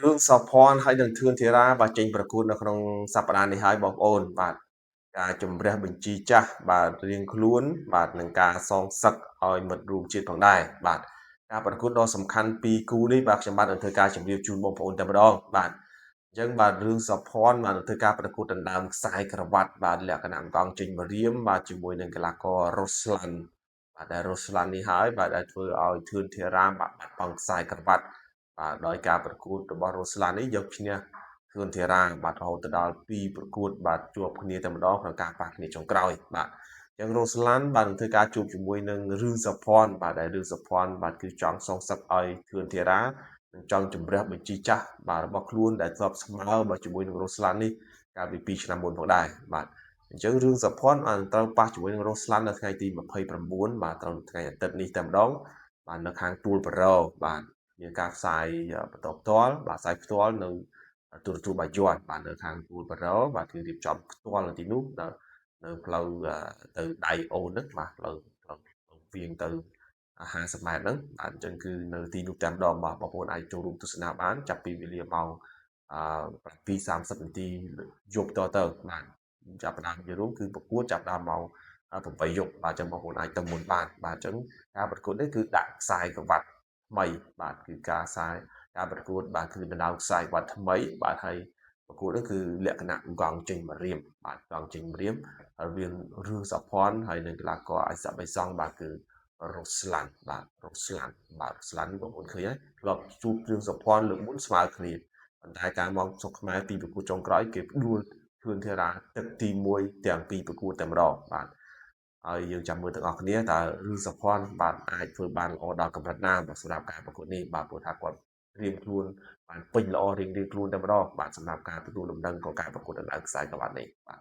រឿងសោភ័ណ្ឌហើយនឹងធឿនធារាបាទចេញប្រកួតនៅក្នុងសប្តាហ៍នេះហើយបងប្អូនបាទការជំរះបញ្ជីចាស់បាទរៀងខ្លួនបាទនឹងការសងសឹកឲ្យមិត្តរួមជាតិផងដែរបាទការប្រកួតដ៏សំខាន់ពីរគូនេះបាទខ្ញុំបាទនឹងធ្វើការជម្រាបជូនបងប្អូនតែម្ដងបាទអញ្ចឹងបាទរឿងសោភ័ណ្ឌបាទនឹងធ្វើការប្រកួតដណ្ដើមខ្សែក្រវ៉ាត់បាទលក្ខណៈអង្គង់ចេញម្រាមបាទជាមួយនឹងកីឡាកររ៉ូស្លាន់បាទដែលរ៉ូស្លាន់នេះហើយបាទដែលធ្វើឲ្យធឿនធារាបាទបាត់បង់ខ្សែក្រវ៉ាត់ បាទដោយការប្រកួតរបស់រ៉ូស្លាននេះយកឈ្នះធឿនធារាបាទរហូតទៅដល់2ប្រកួតបាទជួបគ្នាតែម្ដងក្នុងការប៉ះគ្នាចុងក្រោយបាទអញ្ចឹងរ៉ូស្លានបាទនឹងធ្វើការជួបជាមួយនឹងរឿងសុភ័ណ្ឌបាទដែលរឿងសុភ័ណ្ឌបាទគឺចង់សងសឹកឲ្យធឿនធារានិងចង់ជំរះបញ្ជីចាស់បាទរបស់ខ្លួនដែលធ្លាប់ស្មើបាទជាមួយនឹងរ៉ូស្លាននេះកាលពី2ឆ្នាំមុនផងដែរបាទអញ្ចឹងរឿងសុភ័ណ្ឌបានត្រូវប៉ះជាមួយនឹងរ៉ូស្លាននៅថ្ងៃទី29បាទត្រូវថ្ងៃអាទិត្យនេះតែម្ដងបាទនៅខាងទួលបារ៉ូបាទ មានការផ្សាយបន្តផ្ទាល់បាទផ្សាយផ្ទាល់នៅទូរទស្សន៍បាយ័នបាទនៅខាងទួលបារ៉ូបាទគឺរៀបចំផ្ទាល់នៅទីនោះនៅផ្លូវទៅដៃអូនហ្នឹងបាទផ្លូវវាងទៅ50ម៉ែត្រហ្នឹងបាទអញ្ចឹងគឺនៅទីនោះតែម្ដងបាទបងប្អូនអាចចូលរួមទស្សនាបានចាប់ពីវេលាម៉ោង7:30នាទីយប់តទៅបាទចាប់ផ្ដើមចូលរួមគឺប្រកួតចាប់ផ្ដើមម៉ោង8យប់បាទអញ្ចឹងបងប្អូនអាចទៅមុនបានបាទអញ្ចឹងការប្រកួតនេះគឺដាក់ខ្សែក្រវ៉ាត់ ថ្មីបាទគឺការប្រកួតបាទគឺដណ្ដើមខ្សែវត្តថ្មីបាទហើយប្រកួតនេះគឺលក្ខណៈកង់ចេញម្រាមបាទកង់ចេញម្រាមហើយវារឿងសភ័ណ្ឌហើយនឹងកីឡាករអាយសាបៃសង់បាទគឺរ៉ូស្លាន់បាទរ៉ូស្លាន់បាទរ៉ូស្លាន់នេះបងប្អូនឃើញហើយធ្លាប់ជួបរឿងសភ័ណ្ឌលើកមុនស្មើគ្នាប៉ុន្តែការមកស្រុកខ្មែរពីប្រកួតចុងក្រោយគេផ្ដួលធឿនធារាទឹកទី1ទាំងពីរប្រកួតតែម្ដងបាទហើយយើងចាំមើលទាំងអស់គ្នាតើរឿងសុភ័ណ្ឌបាទអាចធ្វើបានល្អដល់កម្រិតណាបាទសម្រាប់ការប្រកួតនេះបាទព្រោះថាគាត់ត្រៀមខ្លួនបានពេញល្អរៀងខ្លួនតែម្ដងបាទសម្រាប់ការទទួលដំណឹងcủaការប្រកួតដណ្ដើមខ្សែក្រវ៉ាត់នេះបាទ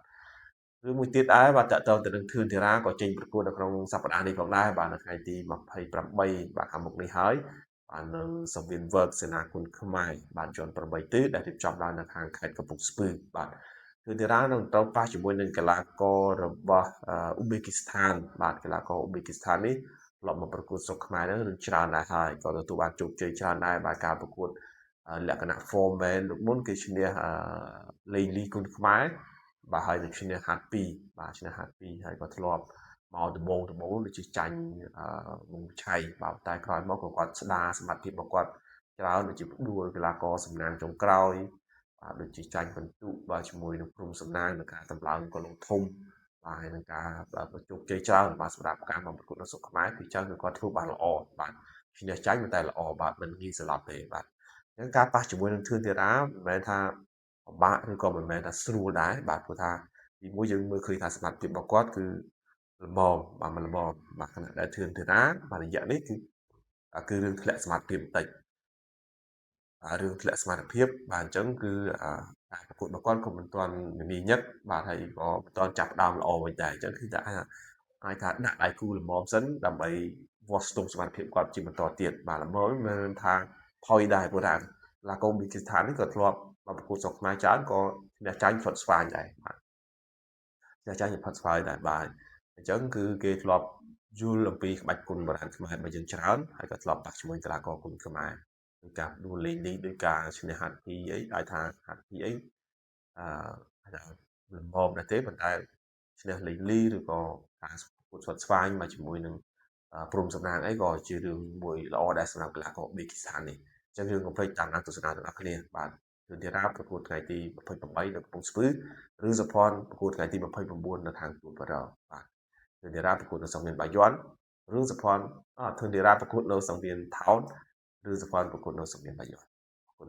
រឿងមួយទៀតដែរបាទតកតងទៅនឹងធឿនធារាក៏ចេញប្រកួតនៅក្នុងសប្តាហ៍នេះផងដែរបាទនៅថ្ងៃទី28បាទខាងមុខនេះហើយបាទនៅសង្វៀន Work សេនាគុនខ្មែរបាទជាន់8ទិសដែលរៀបចំឡើងនៅខាងខេត្តកំពង់ស្ពឺបាទគឺតារានឹងត្រូវប៉ះជាមួយនឹងកីឡាកររបស់អ៊ុបេគីស្ថានបាទកីឡាករអ៊ុបេគីស្ថាននេះធ្លាប់មកប្រកួតស្រុកខ្មែរហ្នឹងរឿងច្រើនដែរហើយក៏ទទួលបានជោគជ័យច្រើនដែរបាទការប្រកួតលក្ខណៈ Foreman លោកមុនគេឈ្នះលេងលីគុនខ្មែរបាទហើយនឹងឈ្នះហាត់2បាទឈ្នះហាត់2ហើយក៏ធ្លាប់មកដំបងដូចជាចាញ់វងឆៃបាទតែក្រោយមកក៏គាត់ស្ដារសមត្ថភាពរបស់គាត់ច្រើនដូចជាផ្ដួលកីឡាករសំណាងចុងក្រោយ បាទដូចជាចាញ់បន្ទុបាទជាមួយនឹងព្រំសំណាងនឹងការតម្លើងក៏លងធំបាទហើយនឹងការប្រជោគជ័យច្រើនបាទសម្រាប់ការមកប្រកួតនៅស្រុកខ្មែរគឺច្រើនគឺគាត់ធ្វើបានល្អបាទឈ្នះចាញ់តែល្អបាទមិនងាយស្លាប់ទេបាទអញ្ចឹងការប៉ះជាមួយនឹងធឿនធារាមិនមែនថាពិបាកឬក៏មិនមែនថាស្រួលដែរបាទព្រោះថាទីមួយយើងមើលឃើញថាសមត្ថភាពរបស់គាត់គឺល្មមបាទមិនល្មមបាទខណៈដែលធឿនធារាបាទរយៈនេះគឺរឿងធ្លាក់សមត្ថភាពបន្តិច រឿងធ្លាក់សមត្ថភាពបាទអញ្ចឹងគឺការប្រកួតរបស់គាត់ក៏មិនទាន់មមាញឹកបាទហើយក៏មិនទាន់ចាប់ផ្ដើមល្អវិញដែរអញ្ចឹងគឺថាអាចថាដាក់ដៃគូល្មមសិនដើម្បីវាស់ស្ទង់សមត្ថភាពគាត់ជាបន្តទៀតបាទល្មមមិនមែនថាផុយដែរព្រោះថាកីឡាករមីគីស្ថាននេះក៏ធ្លាប់មកប្រកួតស្រុកខ្មែរច្រើនក៏ឈ្នះចាញ់ផុតស្វាញដែរបាទឈ្នះចាញ់ផុតស្វាយដែរបាទអញ្ចឹងគឺគេធ្លាប់យល់អំពីក្បាច់គុណបុរាណខ្មែររបស់យើងច្រើនហើយក៏ធ្លាប់ប៉ះជាមួយកីឡាករគុណខ្មែរ ដោយការដួលលេងនេះដោយការឈ្នះហាត់ពីអីអាចថាហាត់ពីអីអឺថាល្មមដែរទេប៉ុន្តែឈ្នះលេងលីឬក៏ការប្រកួតស្វាត់ស្វែងមកជាមួយនឹងព្រំសំណាងអីក៏ជារឿងមួយល្អដែរសម្រាប់កីឡាករបេគីស្ថាននេះអញ្ចឹងយើងកុំភ្លេចតាមដានទស្សនាទាំងអស់គ្នាបាទគឺទីរ៉ាប្រកួតថ្ងៃទី28នៅកំពង់ស្ពឺឬសុភ័ណ្ឌប្រកួតថ្ងៃទី29នៅខាងទួលបារ៉ូបាទគឺទីរ៉ាប្រកួតនៅសង្វៀនបាយ័នរឿងសុភ័ណ្ឌធឿនទីរ៉ាប្រកួតនៅសង្វៀនថោនឬសុភ័ណ្ឌប្រកួតនៅសង្វៀនបាយ័នអរគុណ